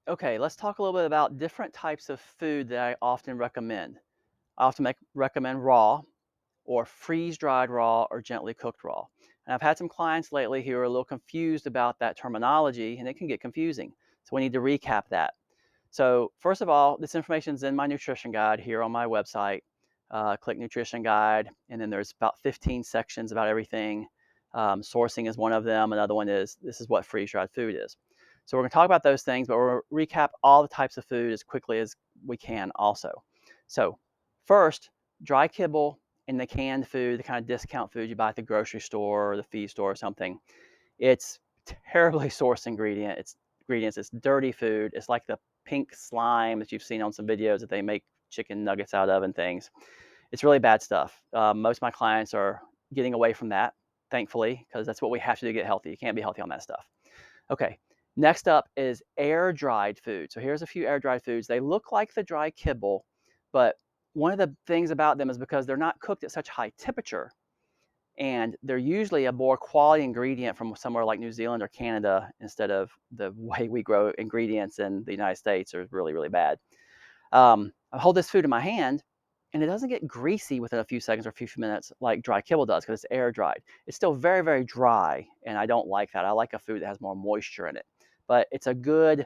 Okay, let's talk a little bit about different types of food that I often recommend. I often recommend raw or freeze-dried raw or gently cooked raw. And I've had some clients lately who are a little confused about that terminology, and it can get confusing. So we need to recap that. So first of all, this information is in my nutrition guide here on my website. Click nutrition guide, and then there's about 15 sections about everything. Sourcing is one of them. Another one is this is what freeze-dried food is. So we're going to talk about those things, but we'll recap all the types of food as quickly as we can also. So first, dry kibble and the canned food, the kind of discount food you buy at the grocery store or the feed store or something. It's terribly sourced ingredients. It's dirty food. It's like the pink slime that you've seen on some videos that they make chicken nuggets out of and things. It's really bad stuff. Most of my clients are getting away from that, thankfully, because that's what we have to do to get healthy. You can't be healthy on that stuff. Okay, next up is air dried food. So here's a few air dried foods. They look like the dry kibble, but one of the things about them is because they're not cooked at such high temperature, and they're usually a more quality ingredient from somewhere like New Zealand or Canada instead of the way we grow ingredients in the United States are really, really bad. I hold this food in my hand, and it doesn't get greasy within a few seconds or a few minutes like dry kibble does because it's air dried. It's still very, very dry, and I don't like that. I like a food that has more moisture in it, but it's a good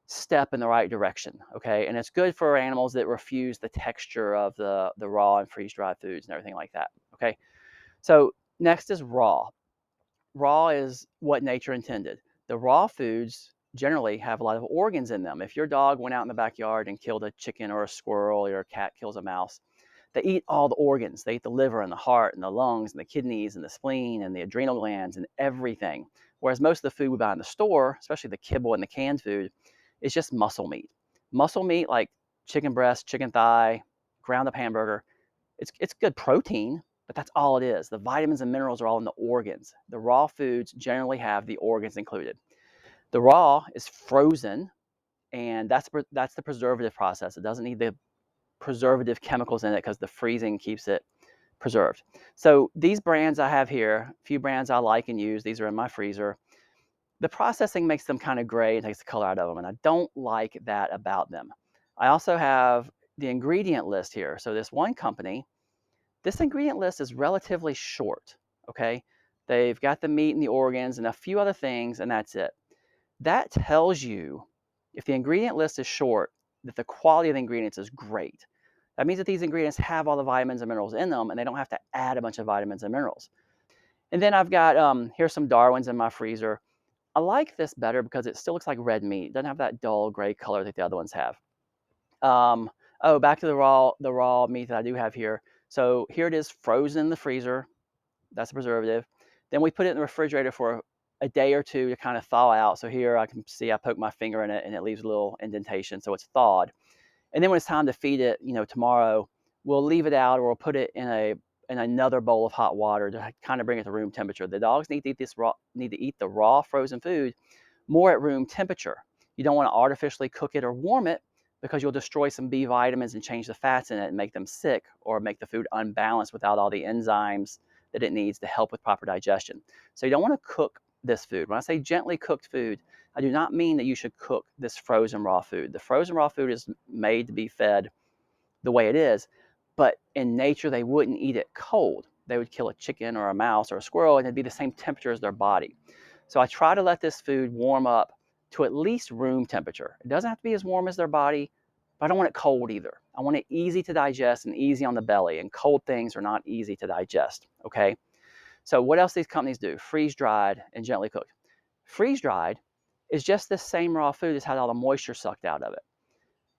step in the right direction, okay? And it's good for animals that refuse the texture of the raw and freeze-dried foods and everything like that, okay? So next is raw. Raw is what nature intended. The raw foods generally have a lot of organs in them. If your dog went out in the backyard and killed a chicken or a squirrel, or a cat kills a mouse, they eat all the organs. They eat the liver and the heart and the lungs and the kidneys and the spleen and the adrenal glands and everything. Whereas most of the food we buy in the store, especially the kibble and the canned food, is just muscle meat. Muscle meat like chicken breast, chicken thigh, ground up hamburger, it's good protein, but that's all it is. The vitamins and minerals are all in the organs. The raw foods generally have the organs included. The raw is frozen, and that's the preservative process. It doesn't need the preservative chemicals in it because the freezing keeps it preserved. So these brands I have here, a few brands I like and use, these are in my freezer. The processing makes them kind of gray and takes the color out of them, and I don't like that about them. I also have the ingredient list here. So this one company, this ingredient list is relatively short, okay? They've got the meat and the organs and a few other things, and that's it. That tells you, if the ingredient list is short, that the quality of the ingredients is great. That means that these ingredients have all the vitamins and minerals in them, and they don't have to add a bunch of vitamins and minerals. And then I've got, here's some Darwins in my freezer. I like this better because it still looks like red meat. It doesn't have that dull gray color that the other ones have. Um, oh, back to the raw meat that I do have here. So here it is frozen in the freezer. That's a preservative. Then we put it in the refrigerator for a day or two to kind of thaw out. So here I can see I poke my finger in it and it leaves a little indentation, so it's thawed. And then when it's time to feed it, tomorrow, we'll leave it out or we'll put it in another bowl of hot water to kind of bring it to room temperature. The dogs need to eat the raw frozen food more at room temperature. You don't want to artificially cook it or warm it because you'll destroy some B vitamins and change the fats in it and make them sick or make the food unbalanced without all the enzymes that it needs to help with proper digestion. So you don't want to cook this food. When I say gently cooked food, I do not mean that you should cook this frozen raw food. The frozen raw food is made to be fed the way it is, but in nature they wouldn't eat it cold. They would kill a chicken or a mouse or a squirrel and it'd be the same temperature as their body. So I try to let this food warm up to at least room temperature. It doesn't have to be as warm as their body, but I don't want it cold either. I want it easy to digest and easy on the belly, and cold things are not easy to digest, okay? So what else these companies do? Freeze-dried and gently cooked. Freeze-dried is just the same raw food that's had all the moisture sucked out of it.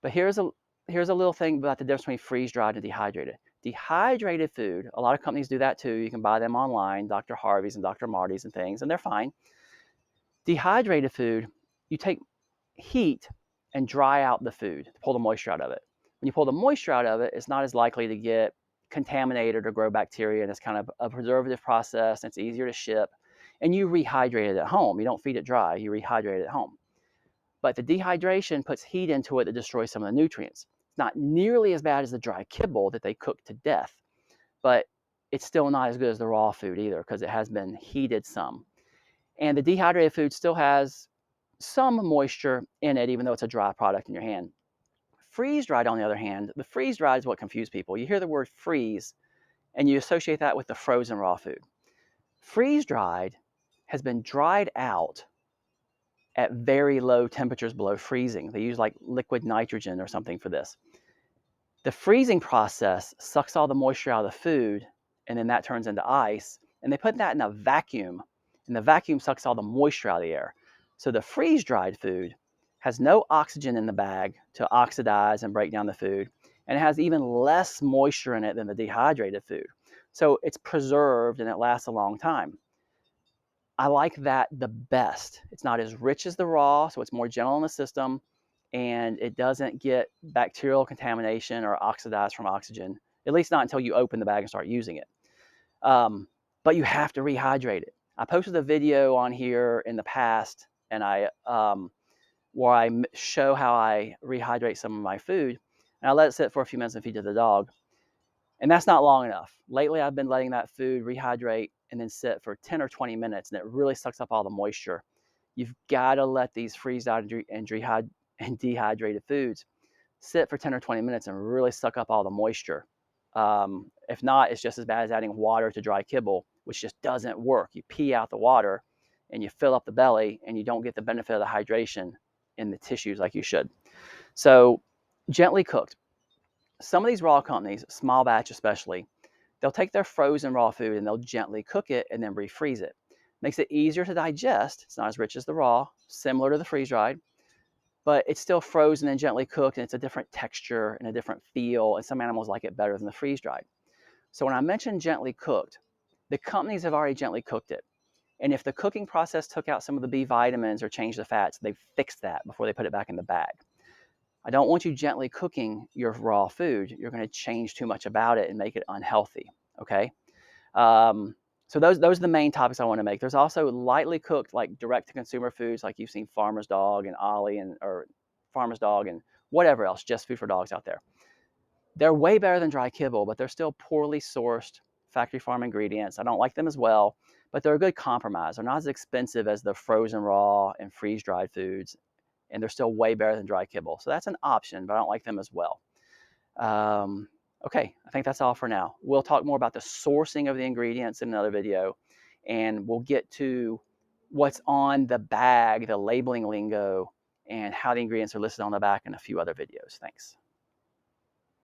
But here's a little thing about the difference between freeze-dried and dehydrated. Dehydrated food, a lot of companies do that too. You can buy them online, Dr. Harvey's and Dr. Marty's and things, and they're fine. Dehydrated food, you take heat and dry out the food to pull the moisture out of it. When you pull the moisture out of it, it's not as likely to get contaminated or grow bacteria, and it's kind of a preservative process, and it's easier to ship. And you rehydrate it at home. You don't feed it dry, you rehydrate it at home. But the dehydration puts heat into it that destroys some of the nutrients. It's not nearly as bad as the dry kibble that they cook to death, but it's still not as good as the raw food either because it has been heated some. And the dehydrated food still has some moisture in it, even though it's a dry product in your hand. Freeze-dried, on the other hand, the freeze-dried is what confused people. You hear the word freeze, and you associate that with the frozen raw food. Freeze-dried has been dried out at very low temperatures below freezing. They use like liquid nitrogen or something for this. The freezing process sucks all the moisture out of the food, and then that turns into ice. And they put that in a vacuum, and the vacuum sucks all the moisture out of the air. So the freeze-dried food has no oxygen in the bag to oxidize and break down the food, and it has even less moisture in it than the dehydrated food. So it's preserved and it lasts a long time. I like that the best. It's not as rich as the raw, so it's more gentle in the system, and it doesn't get bacterial contamination or oxidized from oxygen, at least not until you open the bag and start using it. But you have to rehydrate it. I posted a video on here in the past, and where I show how I rehydrate some of my food, and I let it sit for a few minutes and feed to the dog. And that's not long enough. Lately, I've been letting that food rehydrate and then sit for 10 or 20 minutes, and it really sucks up all the moisture. You've got to let these freeze-dried and dehydrated foods sit for 10 or 20 minutes and really suck up all the moisture. If not, it's just as bad as adding water to dry kibble, which just doesn't work. You pee out the water and you fill up the belly, and you don't get the benefit of the hydration in the tissues like you should. So, gently cooked. Some of these raw companies, small batch especially, they'll take their frozen raw food and they'll gently cook it and then refreeze it. Makes it easier to digest. It's not as rich as the raw, similar to the freeze dried, but it's still frozen and gently cooked, and it's a different texture and a different feel, and some animals like it better than the freeze dried. So when I mentioned gently cooked, the companies have already gently cooked it. And if the cooking process took out some of the B vitamins or changed the fats, they've fixed that before they put it back in the bag. I don't want you gently cooking your raw food. You're going to change too much about it and make it unhealthy. Okay. So those are the main topics I want to make. There's also lightly cooked, like direct to consumer foods, like you've seen Farmer's Dog and Ollie or Farmer's Dog and whatever else, just food for dogs out there. They're way better than dry kibble, but they're still poorly sourced factory farm ingredients. I don't like them as well, but they're a good compromise. They're not as expensive as the frozen raw and freeze dried foods, and they're still way better than dry kibble. So that's an option, but I don't like them as well. Um, okay, I think that's all for now. We'll talk more about the sourcing of the ingredients in another video, and we'll get to what's on the bag, the labeling lingo, and how the ingredients are listed on the back in a few other videos. Thanks.